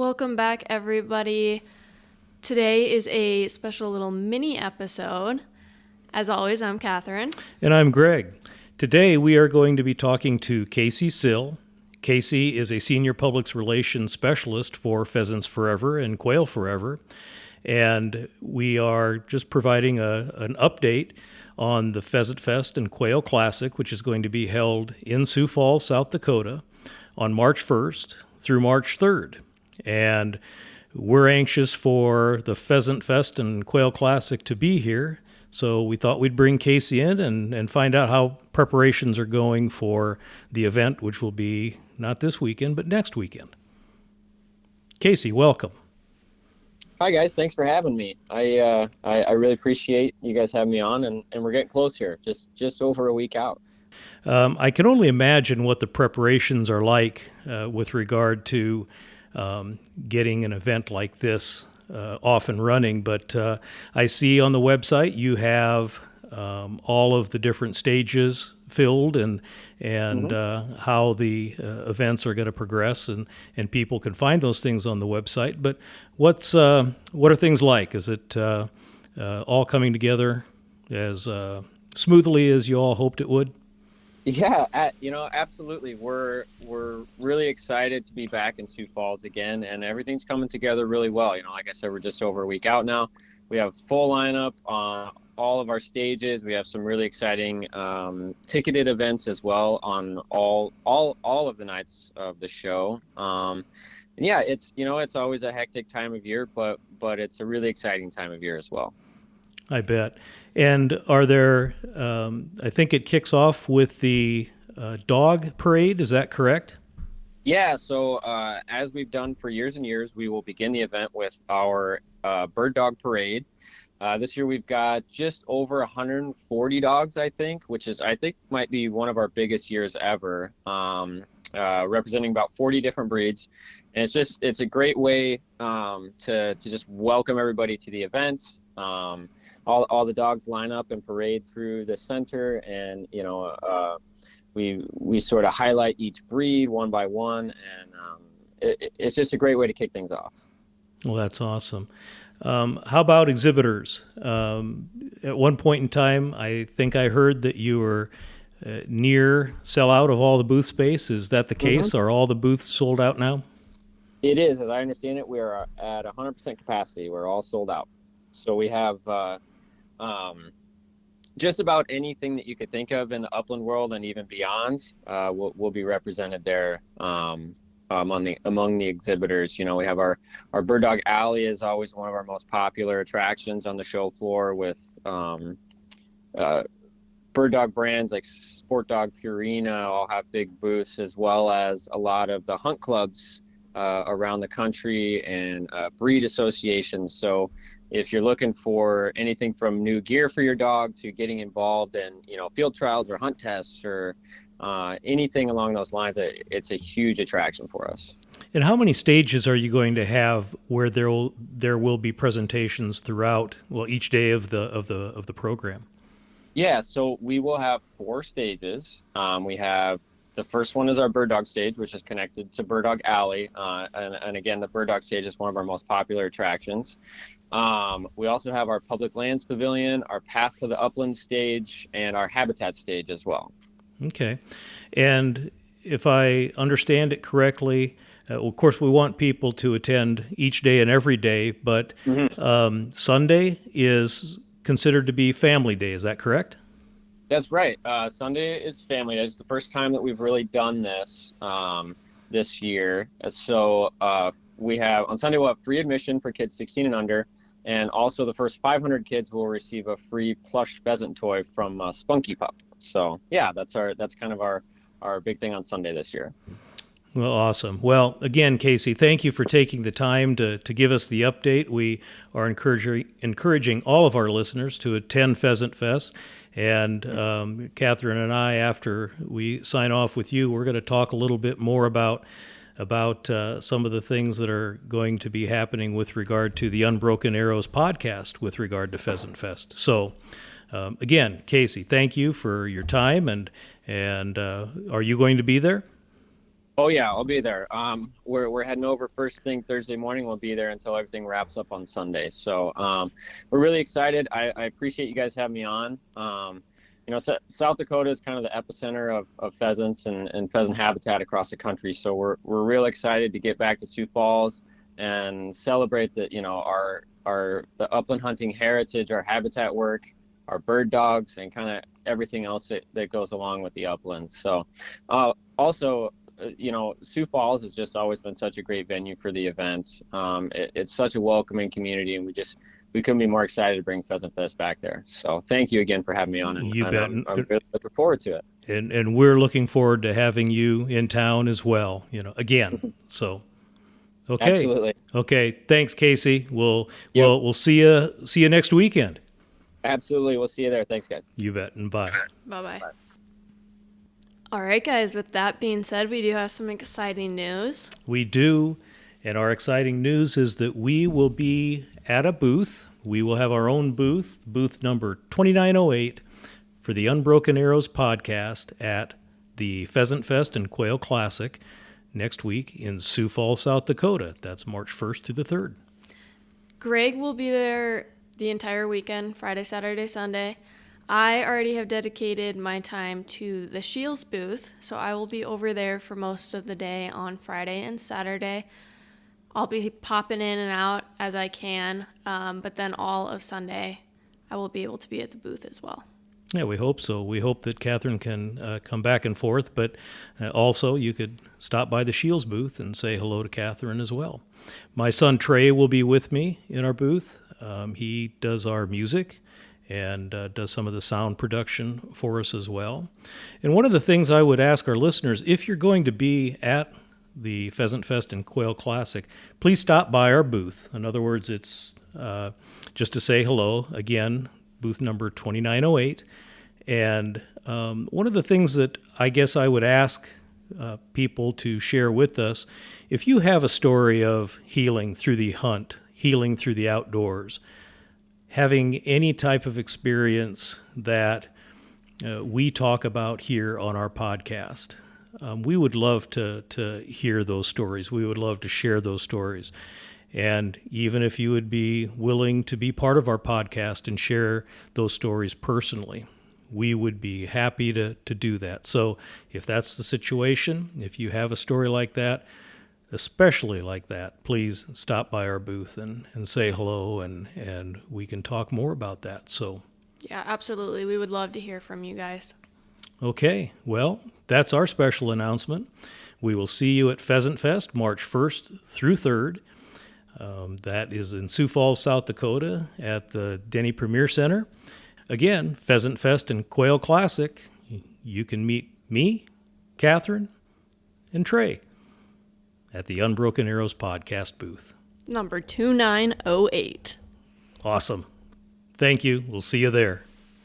Welcome back, everybody. Today is a special little mini episode. As always, I'm Catherine. And I'm Greg. Today we are going to be talking to Casey Sill. Casey is a senior public relations specialist for Pheasants Forever and Quail Forever. And we are just providing an update on the Pheasant Fest and Quail Classic, which is going to be held in Sioux Falls, South Dakota on March 1st through March 3rd. And we're anxious for the Pheasant Fest and Quail Classic to be here. So we thought we'd bring Casey in and find out how preparations are going for the event, which will be not this weekend, but next weekend. Casey, welcome. Hi guys, thanks for having me. I really appreciate you guys having me on, and we're getting close here, just over a week out. I can only imagine what the preparations are like with regard to getting an event like this off and running, but I see on the website you have all of the different stages filled and how the events are going to progress, and people can find those things on the website. But what are things like? Is it all coming together as smoothly as you all hoped it would? Yeah, absolutely. We're really excited to be back in Sioux Falls again, and everything's coming together really well. Like I said, we're just over a week out now. We have full lineup on all of our stages. We have some really exciting ticketed events as well on all of the nights of the show. And yeah, it's always a hectic time of year, but it's a really exciting time of year as well. I bet. And are there, I think it kicks off with the dog parade, is that correct? Yeah, so as we've done for years and years, we will begin the event with our bird dog parade. This year we've got just over 140 dogs, I think, which might be one of our biggest years ever, representing about 40 different breeds. And it's a great way to just welcome everybody to the event. All the dogs line up and parade through the center, and we sort of highlight each breed one by one, and it's just a great way to kick things off. Well, that's awesome. How about exhibitors? At one point in time, I think I heard that you were near sellout of all the booth space. Is that the case? Mm-hmm. Are all the booths sold out now? It is. As I understand it, we are at 100% capacity. We're all sold out. So we have just about anything that you could think of in the upland world and even beyond will be represented there among the exhibitors. We have our Bird Dog Alley is always one of our most popular attractions on the show floor, with bird dog brands like Sport Dog, Purina all have big booths, as well as a lot of the hunt clubs around the country and breed associations. So if you're looking for anything from new gear for your dog to getting involved in, field trials or hunt tests or anything along those lines, it's a huge attraction for us. And how many stages are you going to have where there will be presentations throughout, each day of the program? Yeah, so we will have 4 stages. We have the first one is our Bird Dog stage, which is connected to Bird Dog Alley. And again, the Bird Dog stage is one of our most popular attractions. We also have our Public Lands Pavilion, our Path to the Upland stage, and our Habitat stage as well. Okay. And if I understand it correctly, of course, we want people to attend each day and every day, but Sunday is considered to be family day. Is that correct? That's right. Sunday is family day. It's the first time that we've really done this this year. So we have on Sunday we'll have free admission for kids 16 and under, and also the first 500 kids will receive a free plush pheasant toy from Spunky Pup. So yeah, that's kind of our big thing on Sunday this year. Well, awesome. Well, again, Casey, thank you for taking the time to give us the update. We are encouraging all of our listeners to attend Pheasant Fest. And Catherine and I, after we sign off with you, we're going to talk a little bit more about some of the things that are going to be happening with regard to the Unbroken Arrows podcast with regard to Pheasant Fest. So, again, Casey, thank you for your time. And are you going to be there? Oh yeah, I'll be there. We're heading over first thing Thursday morning. We'll be there until everything wraps up on Sunday. So we're really excited. I appreciate you guys having me on. South Dakota is kind of the epicenter of pheasants and pheasant habitat across the country. So we're real excited to get back to Sioux Falls and celebrate the upland hunting heritage, our habitat work, our bird dogs, and kind of everything else that goes along with the uplands. So also, Sioux Falls has just always been such a great venue for the event. It's such a welcoming community, and we couldn't be more excited to bring Pheasant Fest back there. So thank you again for having me on, and You bet. I'm really looking forward to it. And we're looking forward to having you in town as well, again. So, okay. Absolutely. Okay. Thanks, Casey. We'll Yep. we'll see you next weekend. Absolutely. We'll see you there. Thanks, guys. You bet. And bye. Bye-bye. All right, guys, with that being said, we do have some exciting news. We do. And our exciting news is that we will be at a booth. We will have our own booth number 2908 for the Unbroken Arrows podcast at the Pheasant Fest and Quail Classic next week in Sioux Falls, South Dakota. That's March 1st to the 3rd. Greg will be there the entire weekend, Friday, Saturday, Sunday. I already have dedicated my time to the Shields booth, so I will be over there for most of the day on Friday and Saturday. I'll be popping in and out as I can, but then all of Sunday I will be able to be at the booth as well. Yeah, we hope so. We hope that Catherine can come back and forth, but also you could stop by the Shields booth and say hello to Catherine as well. My son Trey will be with me in our booth. He does our music and does some of the sound production for us as well. And one of the things I would ask our listeners, if you're going to be at the Pheasant Fest and Quail Classic, please stop by our booth. In other words, it's just to say hello. Again, booth number 2908. And one of the things that I guess I would ask people to share with us, if you have a story of healing through the hunt, healing through the outdoors, having any type of experience that we talk about here on our podcast, we would love to hear those stories. We would love to share those stories. And even if you would be willing to be part of our podcast and share those stories personally, we would be happy to do that. So if that's the situation, if you have a story like that, especially like that, please stop by our booth and say hello, and we can talk more about that. So, Yeah, absolutely. We would love to hear from you guys. okay, well, that's our special announcement. We will see you at Pheasant Fest, March 1st through 3rd. That is in Sioux Falls, South Dakota at the Denny Premier Center. Again, Pheasant Fest and Quail Classic. You can meet me, Catherine, and Trey at the Unbroken Arrows podcast booth. Number 2908. Awesome. Thank you. We'll see you there.